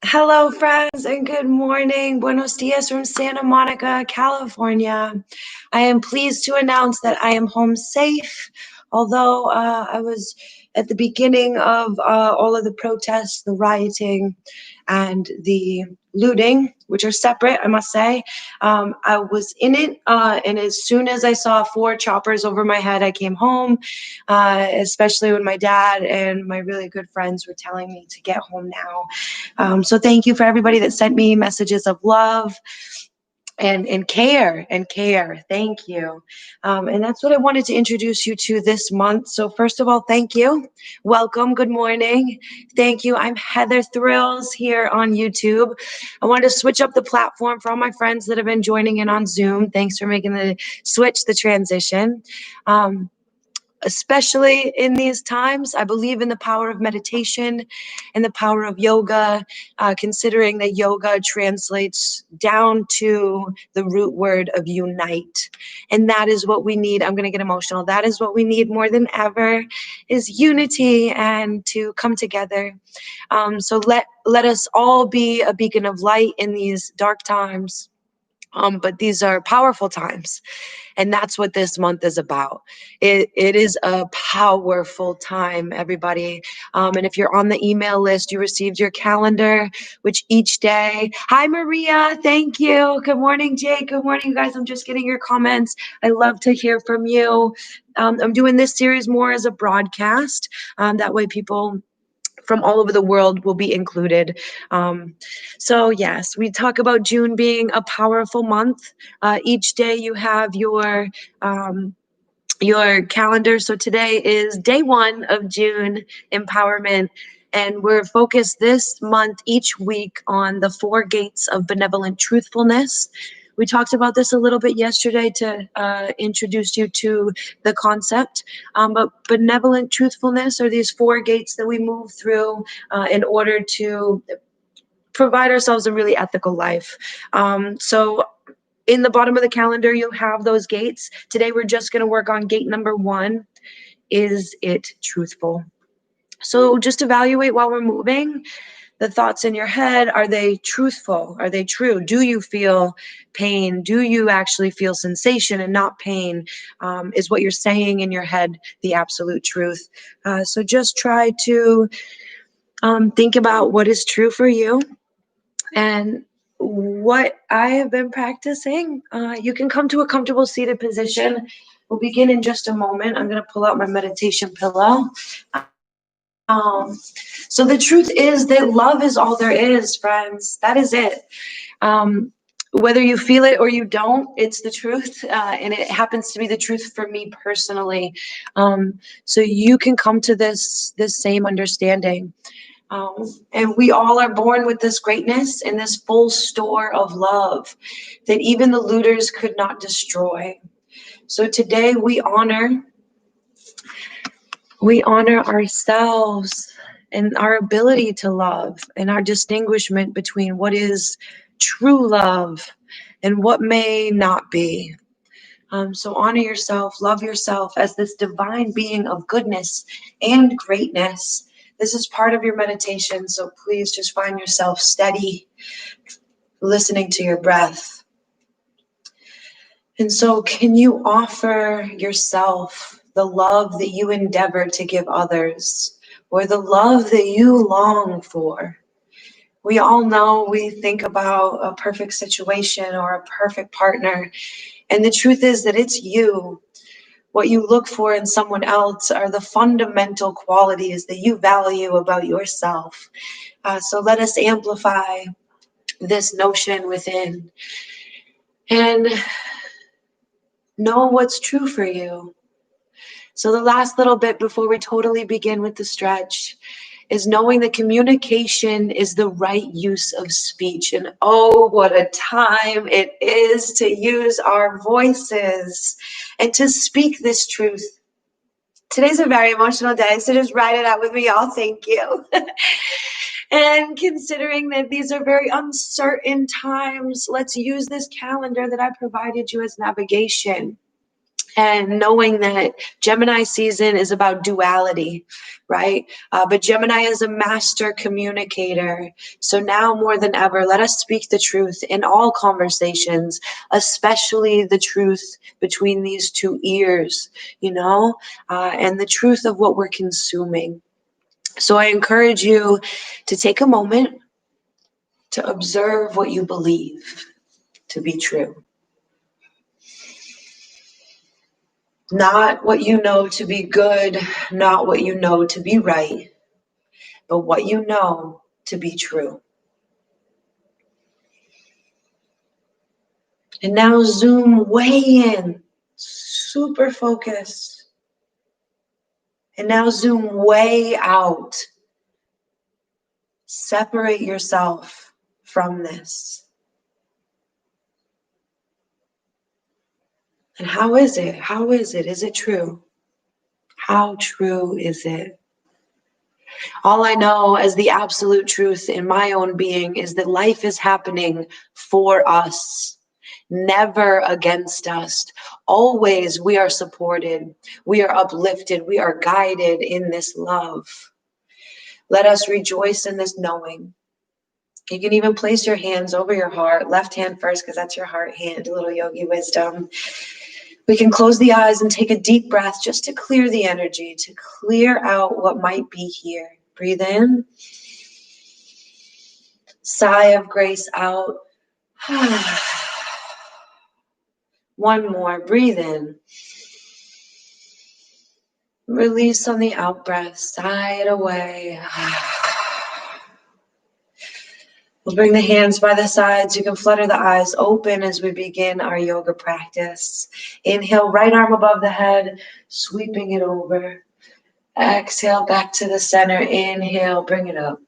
Hello, friends, and good morning. Buenos dias from Santa Monica, California. I am pleased to announce that I am home safe, although I was at the beginning of all of the protests, the rioting, and the looting, which are separate, I must say. I was in it, and as soon as I saw 4 choppers over my head, I came home, especially when my dad and my really good friends were telling me to get home now. So thank you for everybody that sent me messages of love and care. Thank you. And that's what I wanted to introduce you to this month. So first of all, thank you. Welcome. Good morning. Thank you. I'm Heather Thrills here on YouTube. I wanted to switch up the platform for all my friends that have been joining in on Zoom. Thanks for making the switch, the transition. Especially in these times, I believe in the power of meditation and the power of yoga, considering that yoga translates down to the root word of unite. And that is what we need. I'm going to get emotional. That is what we need more than ever, is unity and to come together. So let us all be a beacon of light in these dark times. But these are powerful times. And that's what this month is about. It is a powerful time, everybody. And if you're on the email list, you received your calendar, which each day. Hi, Maria. Thank you. Good morning, Jake. Good morning, you guys. I'm just getting your comments. I love to hear from you. I'm doing this series more as a broadcast. That way people from all over the world will be included. So yes, we talk about June being a powerful month. Each day you have your calendar. So today is day 1 of June empowerment. And we're focused this month, each week, on the 4 gates of benevolent truthfulness. We talked about this a little bit yesterday to introduce you to the concept. But benevolent truthfulness are these 4 gates that we move through in order to provide ourselves a really ethical life. So in the bottom of the calendar, you'll have those gates. Today, we're just going to work on gate number 1. Is it truthful? So just evaluate while we're moving. The thoughts in your head, are they truthful? Are they true? Do you feel pain? Do you actually feel sensation and not pain? Is what you're saying in your head the absolute truth? So just try to think about what is true for you. And what I have been practicing, you can come to a comfortable seated position. We'll begin in just a moment. I'm going to pull out my meditation pillow. So the truth is that love is all there is, friends. That is it. Whether you feel it or you don't, it's the truth. And it happens to be the truth for me personally. So you can come to this same understanding. And we all are born with this greatness and this full store of love that even the looters could not destroy. So today we honor ourselves and our ability to love and our distinguishment between what is true love and what may not be. So honor yourself, love yourself as this divine being of goodness and greatness. This is part of your meditation, so please just find yourself steady, listening to your breath. And so can you offer yourself the love that you endeavor to give others, or the love that you long for? We all know we think about a perfect situation or a perfect partner, and the truth is that it's you. What you look for in someone else are the fundamental qualities that you value about yourself. So let us amplify this notion within and know what's true for you. So the last little bit before we totally begin with the stretch is knowing that communication is the right use of speech. And oh, what a time it is to use our voices and to speak this truth. Today's a very emotional day, so just write it out with me, y'all. Thank you. And considering that these are very uncertain times, let's use this calendar that I provided you as navigation. And knowing that Gemini season is about duality, right? But Gemini is a master communicator. So now more than ever, let us speak the truth in all conversations, especially the truth between these two ears, and the truth of what we're consuming. So I encourage you to take a moment to observe what you believe to be true. Not what you know to be good, not what you know to be right, but what you know to be true. And now zoom way in, super focus. And now zoom way out. Separate yourself from this. And how is it? How is it? Is it true? How true is it? All I know as the absolute truth in my own being is that life is happening for us, never against us. Always we are supported, we are uplifted, we are guided in this love. Let us rejoice in this knowing. You can even place your hands over your heart, left hand first because that's your heart hand, a little yogi wisdom. We can close the eyes and take a deep breath just to clear the energy, to clear out what might be here. Breathe in. Sigh of grace out. One more. Breathe in. Release on the out breath. Sigh it away. We'll bring the hands by the sides. You can flutter the eyes open as we begin our yoga practice. Inhale, right arm above the head, sweeping it over. Exhale, back to the center. Inhale, bring it up.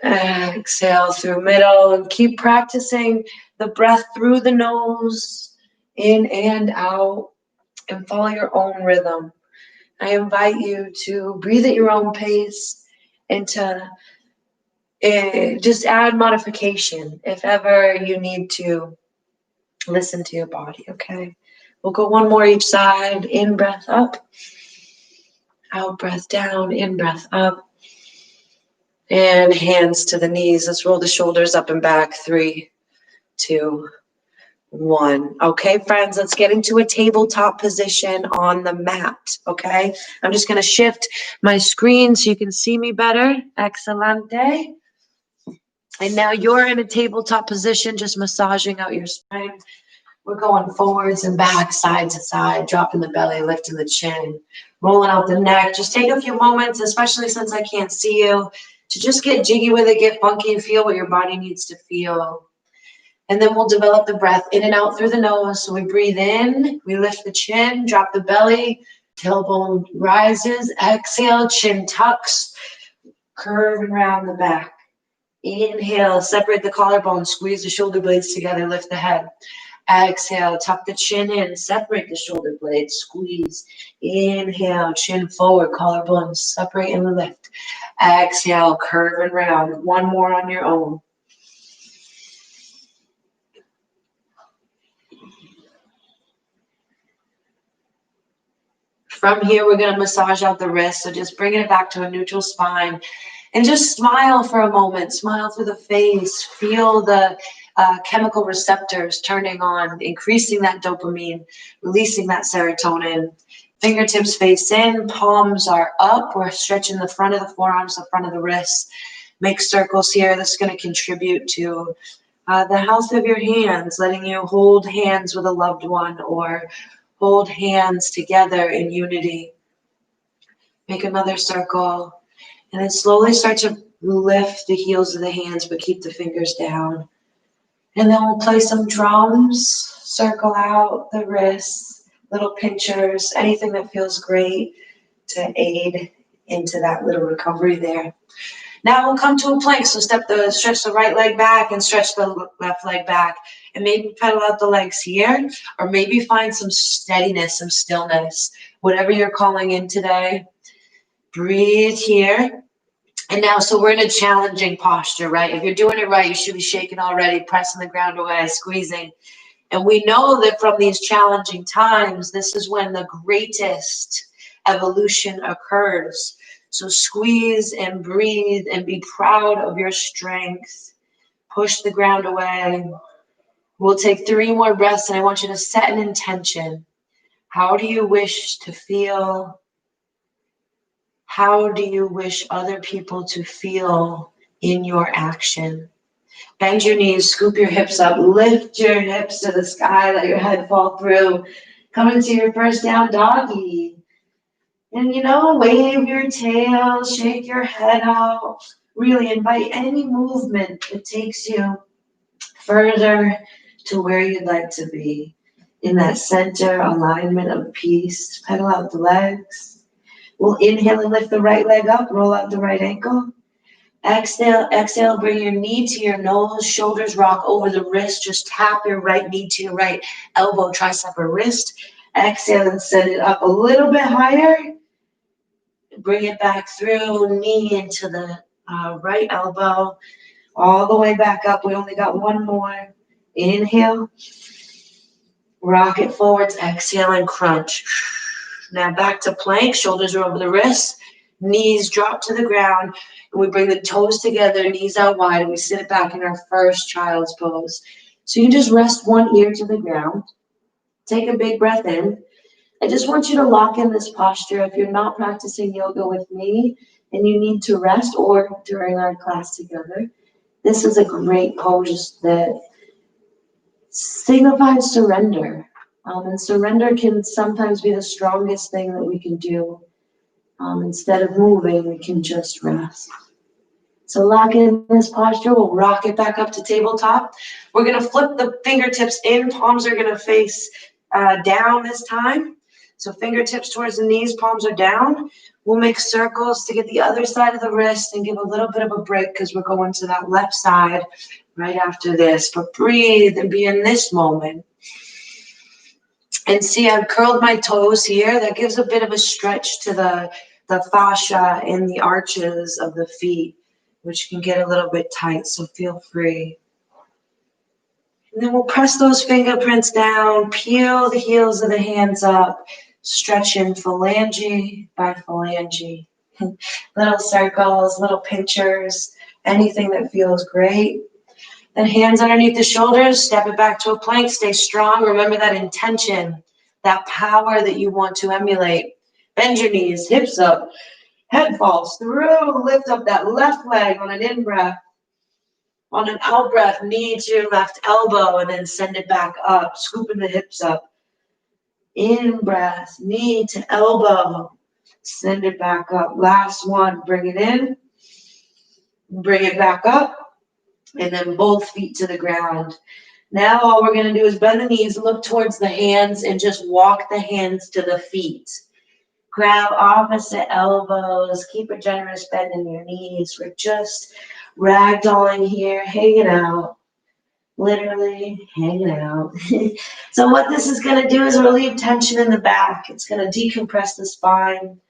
Exhale through middle, and keep practicing the breath through the nose, in and out, and follow your own rhythm. I invite you to breathe at your own pace and to just add modification if ever you need to listen to your body, okay? We'll go one more each side. In breath up, out breath down, in breath up. And hands to the knees. Let's roll the shoulders up and back. 3, 2, 1. Okay, friends, let's get into a tabletop position on the mat. Okay, I'm just going to shift my screen so you can see me better. Excelente. And now you're in a tabletop position, just massaging out your spine. We're going forwards and back, side to side, dropping the belly, lifting the chin, rolling out the neck. Just take a few moments, especially since I can't see you, to just get jiggy with it, get funky, and feel what your body needs to feel. And then we'll develop the breath in and out through the nose. So we breathe in, we lift the chin, drop the belly, tailbone rises, exhale, chin tucks, curve and round the back. Inhale, separate the collarbone, squeeze the shoulder blades together, lift the head. Exhale, tuck the chin in, separate the shoulder blades, squeeze. Inhale, chin forward, collarbone separate and lift. Exhale, curve and round. One more on your own. From here, we're going to massage out the wrist. So just bringing it back to a neutral spine. And just smile for a moment. Smile through the face. Feel the chemical receptors turning on, increasing that dopamine, releasing that serotonin. Fingertips face in, palms are up. We're stretching the front of the forearms, the front of the wrists. Make circles here. This is going to contribute to the health of your hands, letting you hold hands with a loved one or hold hands together in unity. Make another circle. And then slowly start to lift the heels of the hands, but keep the fingers down. And then we'll play some drums, circle out the wrists, little pinchers, anything that feels great to aid into that little recovery there. Now we'll come to a plank. So stretch the right leg back and stretch the left leg back. And maybe pedal out the legs here, or maybe find some steadiness, some stillness, whatever you're calling in today. Breathe here. And now, so we're in a challenging posture, right? If you're doing it right, you should be shaking already, pressing the ground away, squeezing. And we know that from these challenging times, this is when the greatest evolution occurs. So squeeze and breathe and be proud of your strength. Push the ground away. We'll take 3 more breaths, and I want you to set an intention. How do you wish to feel? How do you wish other people to feel in your action? Bend your knees, scoop your hips up, lift your hips to the sky, let your head fall through. Come into your first down doggy. And wave your tail, shake your head out. Really invite any movement that takes you further to where you'd like to be. In that center alignment of peace, pedal out the legs. We'll inhale and lift the right leg up, roll out the right ankle. Exhale, bring your knee to your nose, shoulders rock over the wrist. Just tap your right knee to your right elbow, tricep or wrist. Exhale and send it up a little bit higher. Bring it back through, knee into the right elbow, all the way back up. We only got 1 more. Inhale, rock it forwards, exhale and crunch. Now back to plank, shoulders are over the wrists, knees drop to the ground, and we bring the toes together, knees out wide, and we sit it back in our first child's pose. So you just rest one ear to the ground, take a big breath in. I just want you to lock in this posture. If you're not practicing yoga with me and you need to rest or during our class together, this is a great pose that signifies surrender. And surrender can sometimes be the strongest thing that we can do. Instead of moving, we can just rest. So lock in this posture. We'll rock it back up to tabletop. We're going to flip the fingertips in. Palms are going to face down this time. So fingertips towards the knees, palms are down. We'll make circles to get the other side of the wrist and give a little bit of a break because we're going to that left side right after this. But breathe and be in this moment. And see, I've curled my toes here. That gives a bit of a stretch to the fascia in the arches of the feet, which can get a little bit tight, so feel free. And then we'll press those fingerprints down, peel the heels of the hands up, stretch in phalange by phalange. Little circles, little pinchers, anything that feels great. Then hands underneath the shoulders, step it back to a plank, stay strong. Remember that intention, that power that you want to emulate. Bend your knees, hips up, head falls through, lift up that left leg on an in-breath. On an out-breath, knee to your left elbow, and then send it back up, scooping the hips up. In-breath, knee to elbow, send it back up. Last one, bring it in, bring it back up, and then both feet to the ground. Now all we're going to do is bend the knees, look towards the hands, and just walk the hands to the feet. Grab opposite elbows, keep a generous bend in your knees. We're just ragdolling here, hanging out, literally hanging out. So what this is going to do is relieve tension in the back. It's going to decompress the spine.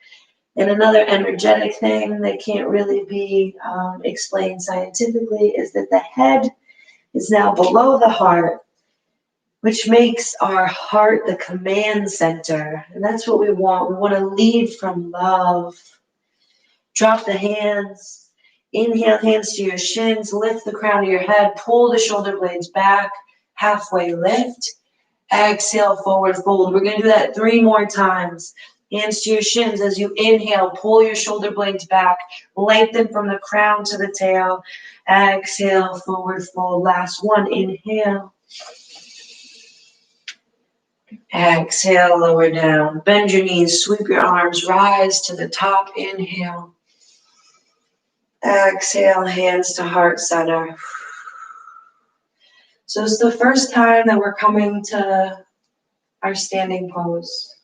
And another energetic thing that can't really be explained scientifically is that the head is now below the heart, which makes our heart the command center. And that's what we want. We want to lead from love. Drop the hands. Inhale, hands to your shins. Lift the crown of your head. Pull the shoulder blades back. Halfway lift. Exhale, forward fold. We're going to do that 3 more times. Hands to your shins as you inhale. Pull your shoulder blades back. Lengthen from the crown to the tail. Exhale, forward fold. Last one. Inhale. Exhale, lower down. Bend your knees. Sweep your arms. Rise to the top. Inhale. Exhale, hands to heart center. So it's the first time that we're coming to our standing pose.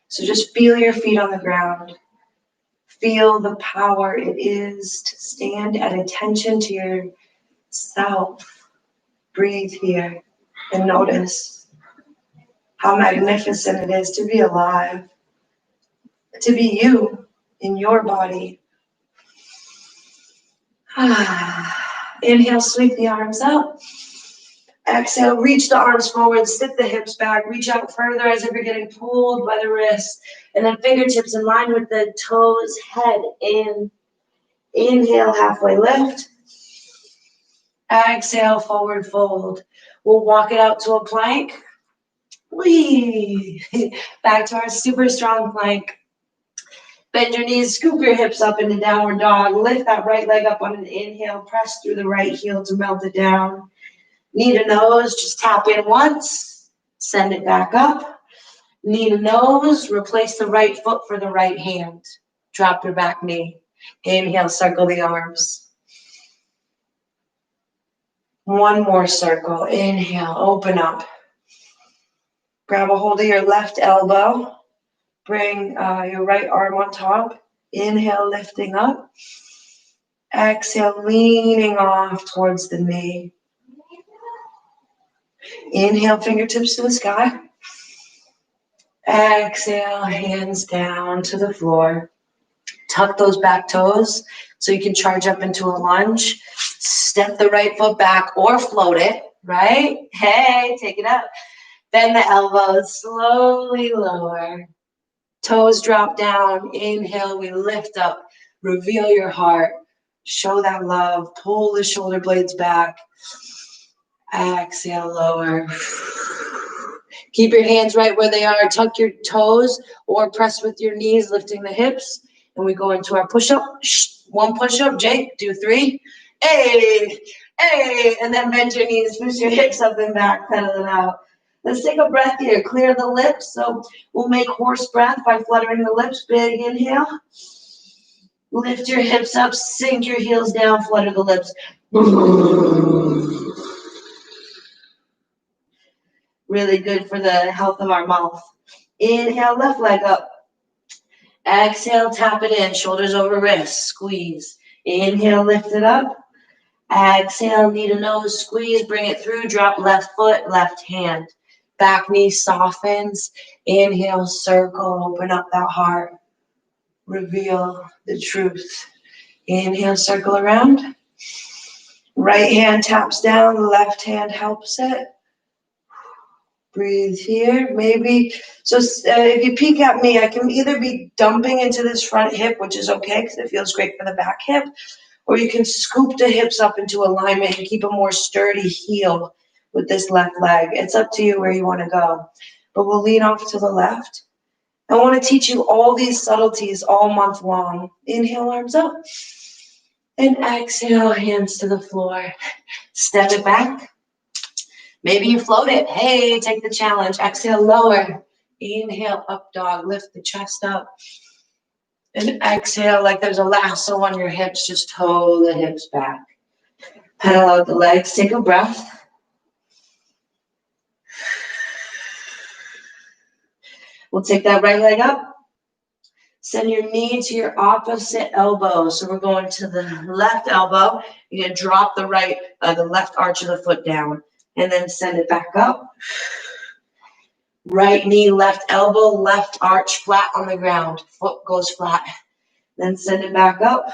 So just feel your feet on the ground. Feel the power it is to stand at attention to yourself. Breathe here and notice how magnificent it is to be alive, to be you in your body. Inhale, sweep the arms up. Exhale, reach the arms forward, sit the hips back, reach out further as if you're getting pulled by the wrists. And then fingertips in line with the toes, head in. Inhale, halfway lift. Exhale, forward fold. We'll walk it out to a plank. Whee! Back to our super strong plank. Bend your knees, scoop your hips up into downward dog. Lift that right leg up on an inhale. Press through the right heel to melt it down. Knee to nose, just tap in once. Send it back up. Knee to nose, replace the right foot for the right hand. Drop your back knee. Inhale, circle the arms. One more circle. Inhale, open up. Grab a hold of your left elbow. Bring your right arm on top. Inhale, lifting up. Exhale, leaning off towards the knee. Inhale, fingertips to the sky. Exhale, hands down to the floor. Tuck those back toes so you can charge up into a lunge. Step the right foot back or float it, right? Hey, take it up. Bend the elbows, slowly lower. Toes drop down. Inhale, we lift up. Reveal your heart. Show that love. Pull the shoulder blades back. Exhale, lower. Keep your hands right where they are. Tuck your toes or press with your knees, lifting the hips. And we go into our push-up. One push-up, Jake, do 3. Hey, hey, and then bend your knees, push your hips up and back, pedal it out. Let's take a breath here. Clear the lips. So we'll make horse breath by fluttering the lips. Big inhale. Lift your hips up, sink your heels down, flutter the lips. Really good for the health of our mouth. Inhale, left leg up. Exhale, tap it in, shoulders over wrists, squeeze. Inhale, lift it up. Exhale, knee to nose, squeeze, bring it through, drop left foot, left hand. Back knee softens. Inhale, circle, open up that heart. Reveal the truth. Inhale, circle around. Right hand taps down, left hand helps it. Breathe here. Maybe, so if you peek at me, I can either be dumping into this front hip, which is okay because it feels great for the back hip, or you can scoop the hips up into alignment and keep a more sturdy heel with this left leg. It's up to you where you want to go. But we'll lean off to the left. I want to teach you all these subtleties all month long. Inhale, arms up. And exhale, hands to the floor. Step it back. Maybe you float it. Hey, take the challenge. Exhale, lower. Inhale, up dog. Lift the chest up. And exhale like there's a lasso on your hips. Just toe the hips back. Pedal out the legs. Take a breath. We'll take that right leg up. Send your knee to your opposite elbow. So we're going to the left elbow. You're going to drop the left arch of the foot down. And then send it back up. Right knee, left elbow, left arch flat on the ground. Foot goes flat. Then send it back up.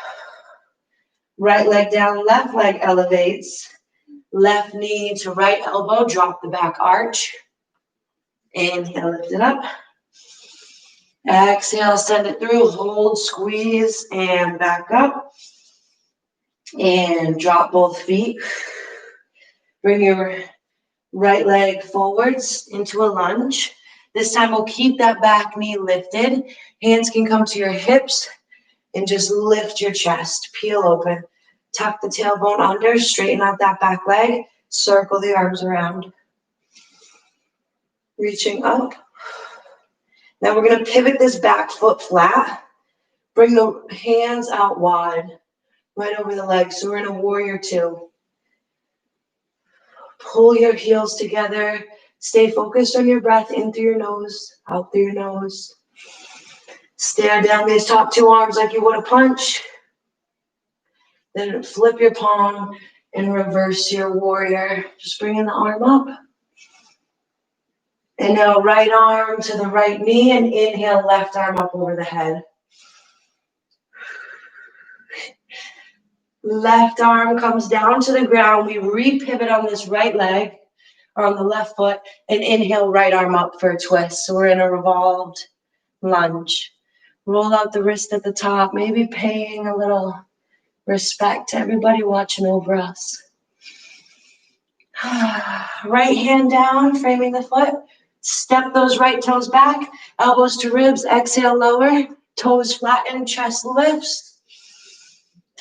Right leg down, left leg elevates. Left knee to right elbow, drop the back arch. Inhale, lift it up. Exhale, send it through. Hold, squeeze, and back up. And drop both feet. Bring your right leg forwards into a lunge. This time we'll keep that back knee lifted. Hands can come to your hips and just lift your chest. Peel open. Tuck the tailbone under. Straighten out that back leg. Circle the arms around. Reaching up. Now we're going to pivot this back foot flat. Bring the hands out wide. Right over the legs. So we're in a warrior 2. Pull your heels together. Stay focused on your breath in through your nose, out through your nose. Stare down these top 2 arms like you would a punch. Then flip your palm and reverse your warrior. Just bringing the arm up. And now right arm to the right knee and inhale, left arm up over the head. Left arm comes down to the ground. We re-pivot on this right leg. or on the left foot, and inhale, right arm up for a twist. So we're in a revolved lunge. Roll out the wrist at the top, maybe paying a little respect to everybody watching over us. Right hand down, framing the foot. Step those right toes back, elbows to ribs, exhale, lower, toes flatten, chest lifts.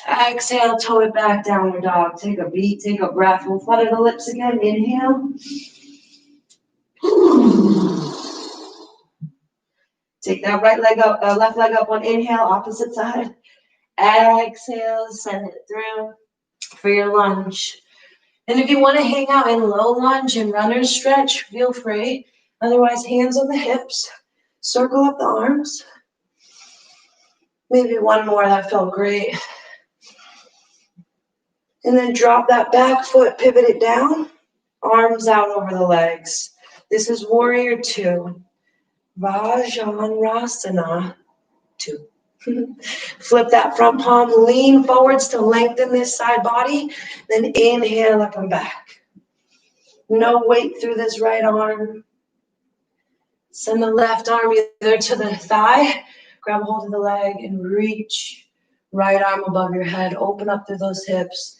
Exhale, toe it back, downward dog. Take a beat, take a breath. We'll flutter the lips again, inhale. Take that right leg up, left leg up on inhale, opposite side. Exhale, send it through for your lunge. And if you want to hang out in low lunge and runner's stretch, feel free. Otherwise, hands on the hips, circle up the arms. Maybe one more, that felt great. And then drop that back foot, pivot it down, arms out over the legs. This is warrior two, Vajrasana 2. Flip that front palm, lean forwards to lengthen this side body, then inhale up and back. No weight through this right arm. Send the left arm either to the thigh, grab hold of the leg and reach right arm above your head. Open up through those hips.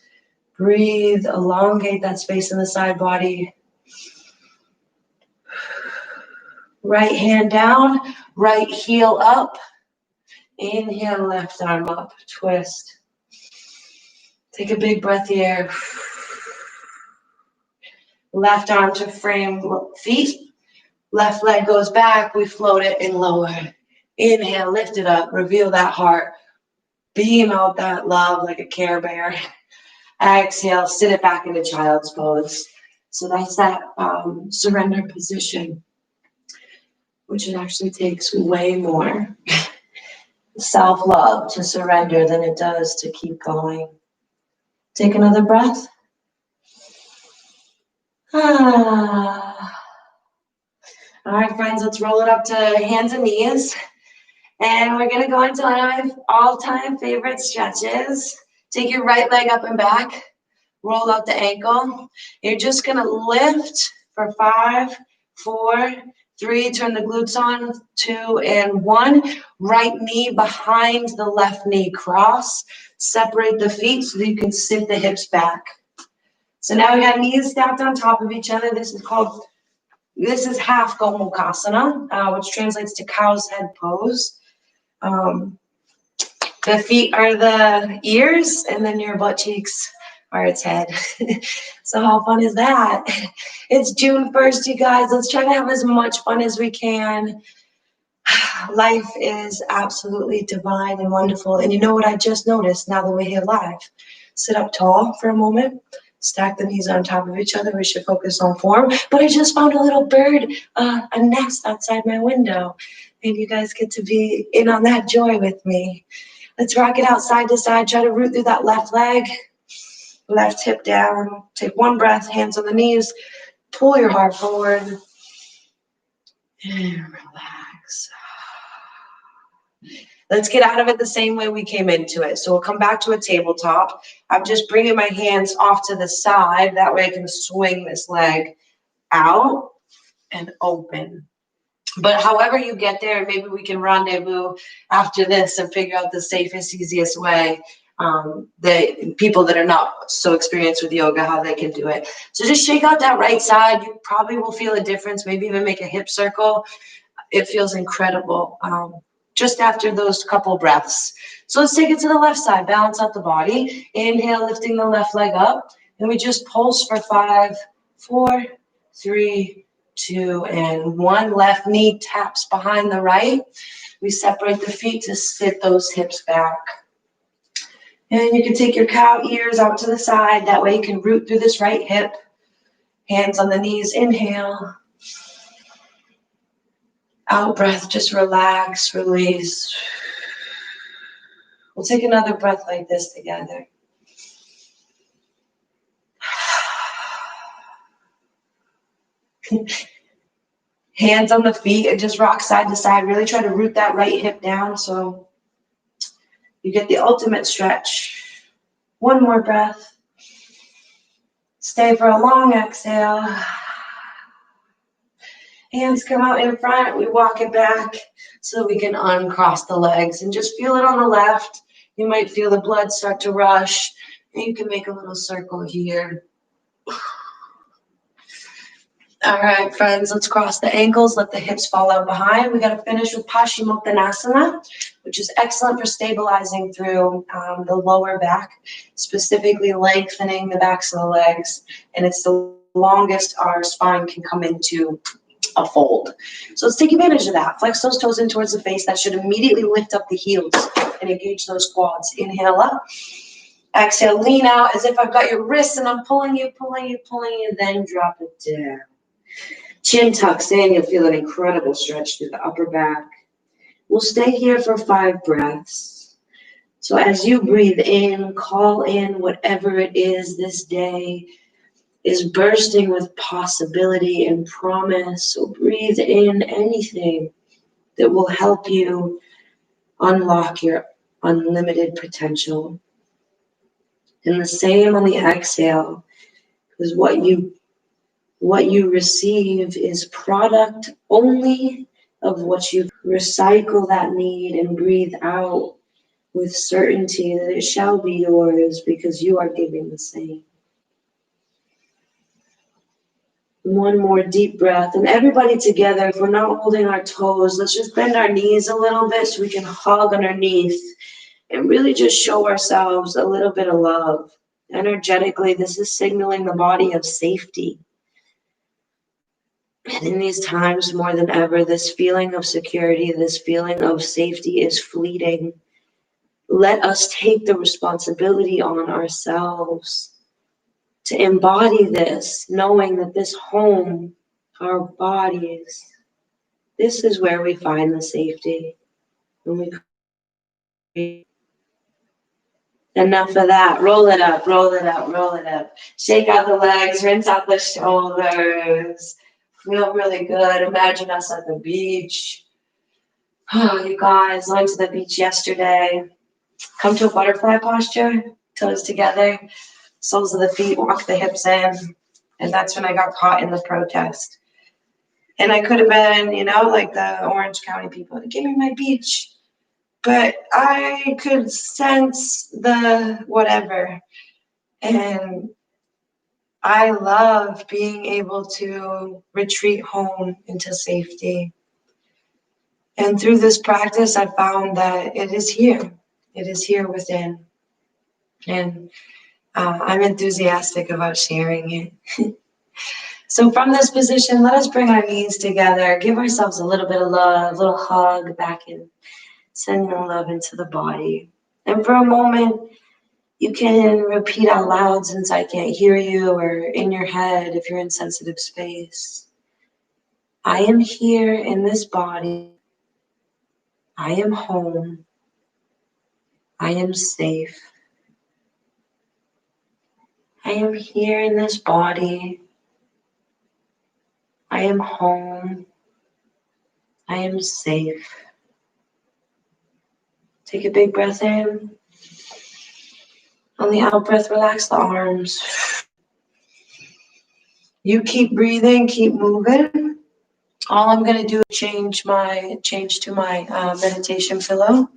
Breathe, elongate that space in the side body. Right hand down, right heel up. Inhale, left arm up, twist. Take a big breath here. Left arm to frame feet. Left leg goes back, we float it and lower. Inhale, lift it up, reveal that heart. Beam out that love like a Care Bear. Exhale, sit it back into child's pose. So that's that surrender position, which it actually takes way more self-love to surrender than it does to keep going. Take another breath. All right, friends, let's roll it up to hands and knees. And we're going to go into one of my all-time favorite stretches. Take your right leg up and back. Roll out the ankle. You're just going to lift for 5, 4, 3. Turn the glutes on. 2 and 1. Right knee behind the left knee. Cross. Separate the feet so that you can sit the hips back. So now we got knees stacked on top of each other. This is half Gomukhasana, which translates to cow's head pose. The feet are the ears, and then your butt cheeks are its head. So how fun is that? It's June 1st, you guys. Let's try to have as much fun as we can. Life is absolutely divine and wonderful. And you know what I just noticed now that we're here live? Sit up tall for a moment. Stack the knees on top of each other. We should focus on form. But I just found a little bird, a nest outside my window. And you guys get to be in on that joy with me. Let's rock it out side to side. Try to root through that left leg. Left hip down. Take one breath, hands on the knees. Pull your heart forward. And relax. Let's get out of it the same way we came into it. So we'll come back to a tabletop. I'm just bringing my hands off to the side. That way I can swing this leg out and open. But however you get there, maybe we can rendezvous after this and figure out the safest, easiest way. The people that are not so experienced with yoga, how they can do it. So just shake out that right side. You probably will feel a difference. Maybe even make a hip circle. It feels incredible. Just after those couple breaths. So let's take it to the left side, balance out the body. Inhale, lifting the left leg up. And we just pulse for 5, 4, 3, 2, and 1. Left knee taps behind the right. We separate the feet to sit those hips back. And you can take your cow ears out to the side. That way you can root through this right hip. Hands on the knees, inhale. Out breath, just relax, release. We'll take another breath like this together. Hands on the feet and just rock side to side. Really try to root that right hip down so you get the ultimate stretch. One more breath. Stay for a long exhale. Hands come out in front, we walk it back so we can uncross the legs and just feel it on the left. You might feel the blood start to rush, and you can make a little circle here. All right, friends, let's cross the ankles, let the hips fall out behind. We got to finish with Paschimottanasana, which is excellent for stabilizing through the lower back, specifically lengthening the backs of the legs, and it's the longest our spine can come into a fold. So let's take advantage of that. Flex those toes in towards the face. That should immediately lift up the heels and engage those quads. Inhale up. Exhale, lean out as if I've got your wrists and I'm pulling you, then drop it down. Chin tucks in, you'll feel an incredible stretch through the upper back. We'll stay here for 5 breaths. So as you breathe in, call in whatever it is this day is bursting with possibility and promise. So breathe in anything that will help you unlock your unlimited potential. And the same on the exhale, because what you receive is product only of what you recycle that need and breathe out with certainty that it shall be yours because you are giving the same. One more deep breath, and everybody together, if we're not holding our toes, let's just bend our knees a little bit so we can hug underneath and really just show ourselves a little bit of love. Energetically, this is signaling the body of safety. And in these times, more than ever, this feeling of security, this feeling of safety is fleeting. Let us take the responsibility on ourselves to embody this, knowing that this home, our bodies, this is where we find the safety. When we enough of that. Roll it up, roll it up, roll it up. Shake out the legs, rinse out the shoulders. Feel really good. Imagine us at the beach. Oh, you guys, I went to the beach yesterday. Come to a butterfly posture, toes together, soles of the feet, walk the hips in. And that's when I got caught in the protest. And I could have been, like the Orange County people, give me my beach. But I could sense the whatever. And I love being able to retreat home into safety. And through this practice, I found that it is here. It is here within. And I'm enthusiastic about sharing it. So from this position, let us bring our knees together, give ourselves a little bit of love, a little hug back in, send the love into the body. And for a moment, you can repeat out loud since I can't hear you, or in your head if you're in sensitive space. I am here in this body. I am home. I am safe. I am here in this body. I am home. I am safe. Take a big breath in. On the out breath, relax the arms. You keep breathing, keep moving. All I'm going to do is change to my meditation pillow.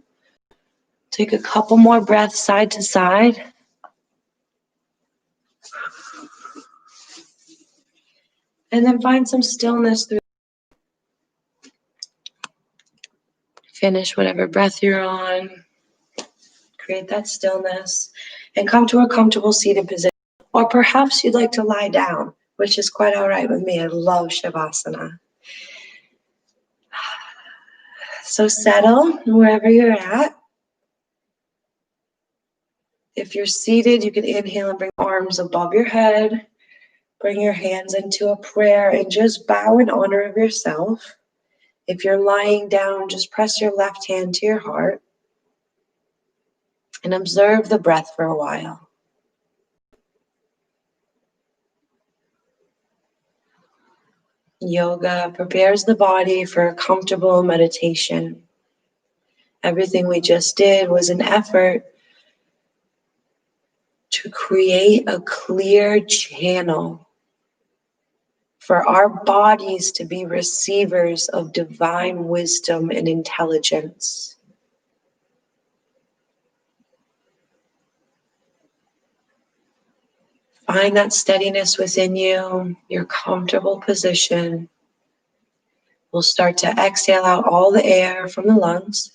Take a couple more breaths side to side. And then find some stillness through. Finish whatever breath you're on. Create that stillness. And come to a comfortable seated position. Or perhaps you'd like to lie down, which is quite all right with me. I love Shavasana. So settle wherever you're at. If you're seated, you can inhale and bring arms above your head. Bring your hands into a prayer and just bow in honor of yourself. If you're lying down, just press your left hand to your heart and observe the breath for a while. Yoga prepares the body for a comfortable meditation. Everything we just did was an effort to create a clear channel for our bodies to be receivers of divine wisdom and intelligence. Find that steadiness within you, your comfortable position. We'll start to exhale out all the air from the lungs.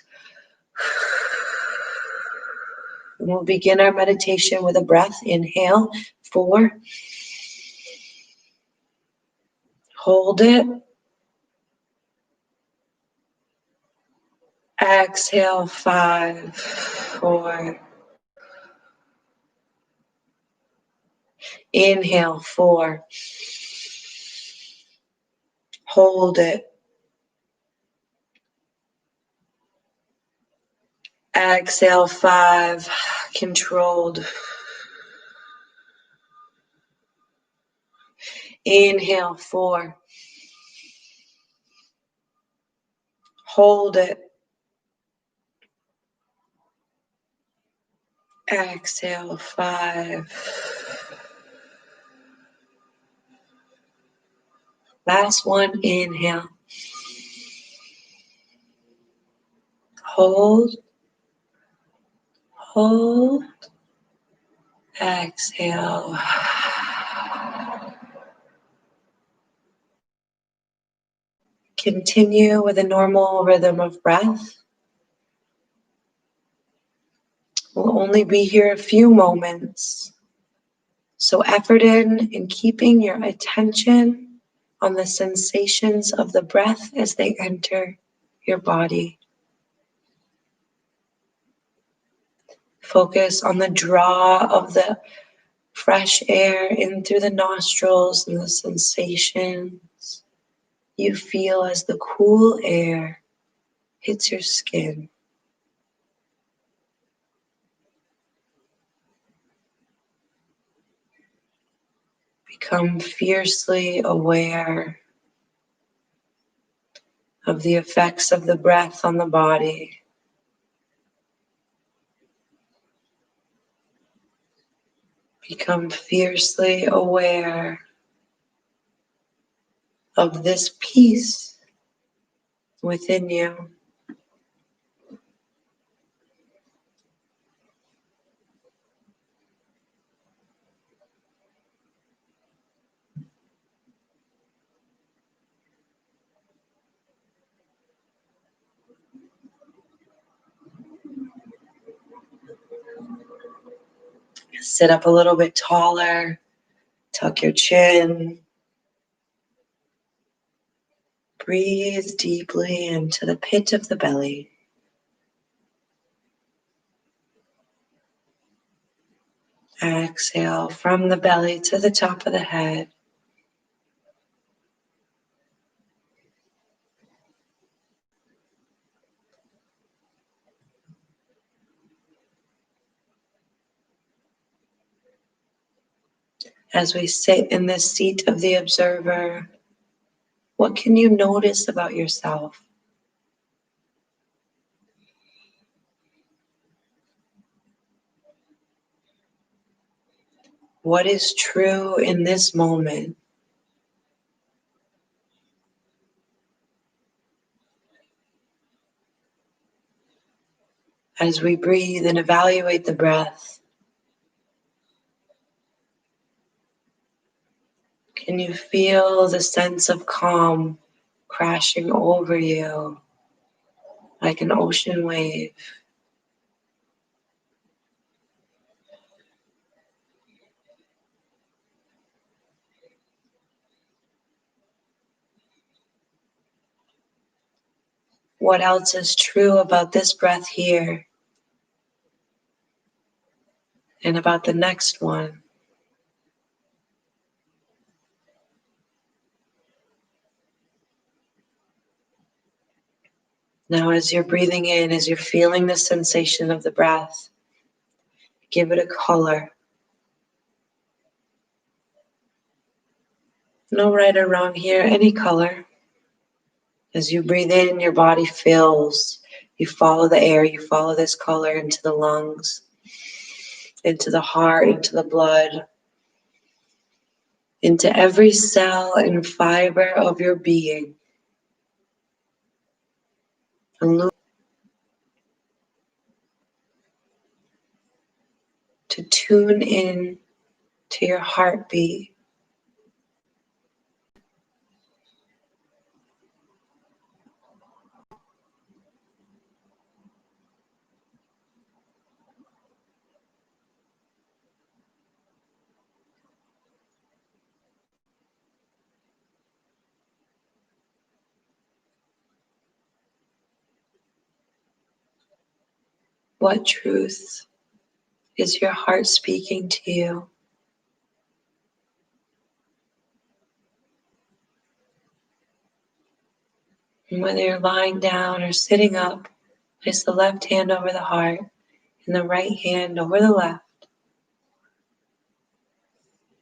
And we'll begin our meditation with a breath. Inhale, 4. Hold it. Exhale, 5, 4. Inhale, 4. Hold it. Exhale, 5. Controlled. Inhale, 4. Hold it. Exhale, 5. Last one, inhale. Hold. Hold. Exhale. Continue with a normal rhythm of breath. We'll only be here a few moments. So effort in keeping your attention on the sensations of the breath as they enter your body. Focus on the draw of the fresh air in through the nostrils and the sensations you feel as the cool air hits your skin. Become fiercely aware of the effects of the breath on the body. Become fiercely aware of this peace within you. Sit up a little bit taller, tuck your chin. Breathe deeply into the pit of the belly. Exhale from the belly to the top of the head. As we sit in this seat of the observer, what can you notice about yourself? What is true in this moment? As we breathe and evaluate the breath, can you feel the sense of calm crashing over you like an ocean wave? What else is true about this breath here and about the next one? Now, as you're breathing in, as you're feeling the sensation of the breath, give it a color. No right or wrong here, any color. As you breathe in, your body fills. You follow the air, you follow this color into the lungs, into the heart, into the blood. into every cell and fiber of your being. And to tune in to your heartbeat. What truth is your heart speaking to you? And whether you're lying down or sitting up, place the left hand over the heart and the right hand over the left.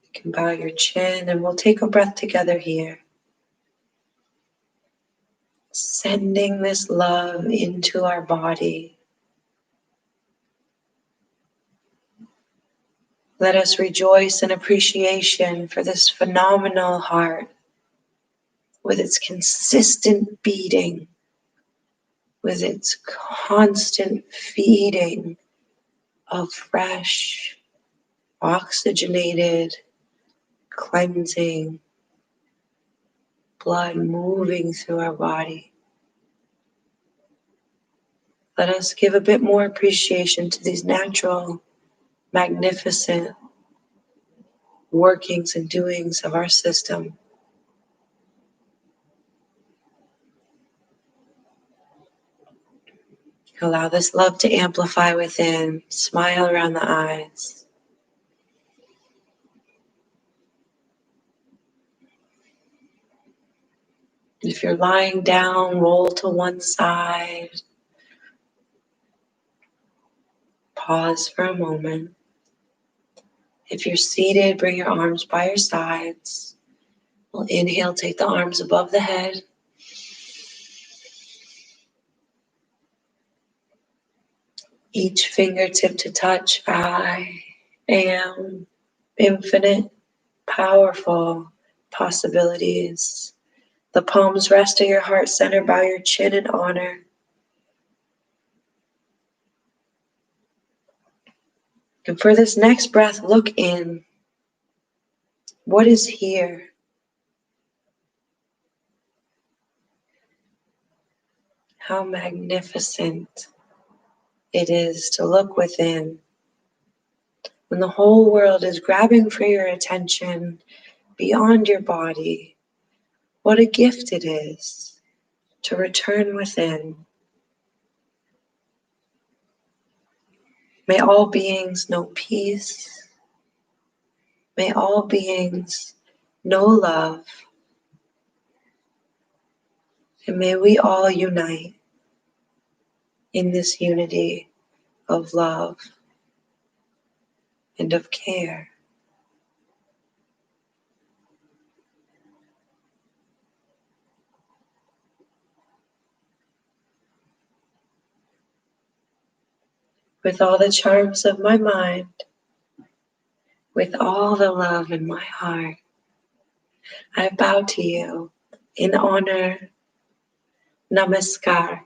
You can bow your chin and we'll take a breath together here. Sending this love into our body. Let us rejoice in appreciation for this phenomenal heart with its consistent beating, with its constant feeding of fresh, oxygenated, cleansing blood moving through our body. Let us give a bit more appreciation to these natural, magnificent workings and doings of our system. Allow this love to amplify within. Smile around the eyes. If you're lying down, roll to one side. Pause for a moment. If you're seated, bring your arms by your sides. We'll inhale, take the arms above the head. Each fingertip to touch. I am infinite, powerful possibilities. The palms rest at your heart center. Bow your chin in honor. And for this next breath, look in. What is here? How magnificent it is to look within. When the whole world is grabbing for your attention beyond your body, what a gift it is to return within. May all beings know peace. May all beings know love. And may we all unite in this unity of love and of care. With all the charms of my mind, with all the love in my heart, I bow to you in honor. Namaskar.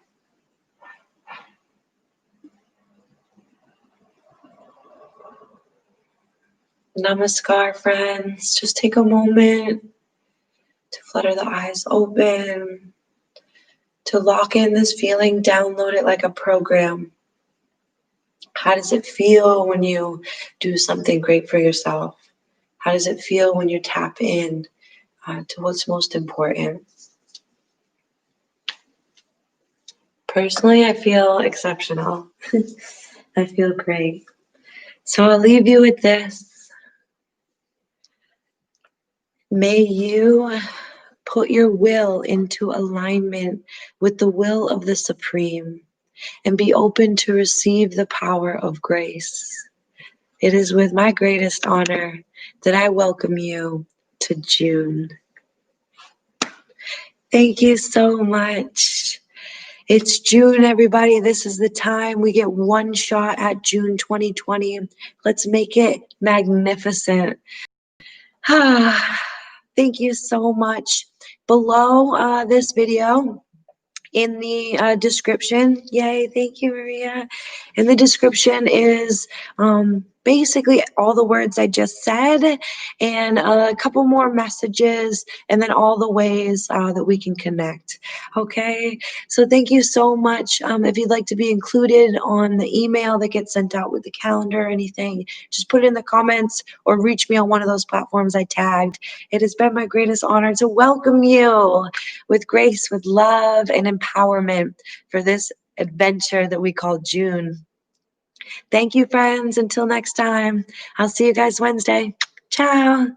Namaskar, friends. Just take a moment to flutter the eyes open, to lock in this feeling, download it like a program. How does it feel when you do something great for yourself? How does it feel when you tap in to what's most important? Personally, I feel exceptional. I feel great. So I'll leave you with this. May you put your will into alignment with the will of the Supreme and be open to receive the power of grace. It is with my greatest honor that I welcome you to June. Thank you so much. It's June, everybody. This is the time. We get one shot at June 2020. Let's make it magnificent. Thank you so much. Below this video, in the description, yay, thank you, Maria. In the description is basically all the words I just said and a couple more messages, and then all the ways that we can connect. Okay, so thank you so much. If you'd like to be included on the email that gets sent out with the calendar or anything, just put it in the comments or reach me on one of those platforms I tagged. It has been my greatest honor to welcome you with grace, with love, and empowerment for this adventure that we call June. Thank you, friends. Until next time, I'll see you guys Wednesday. Ciao.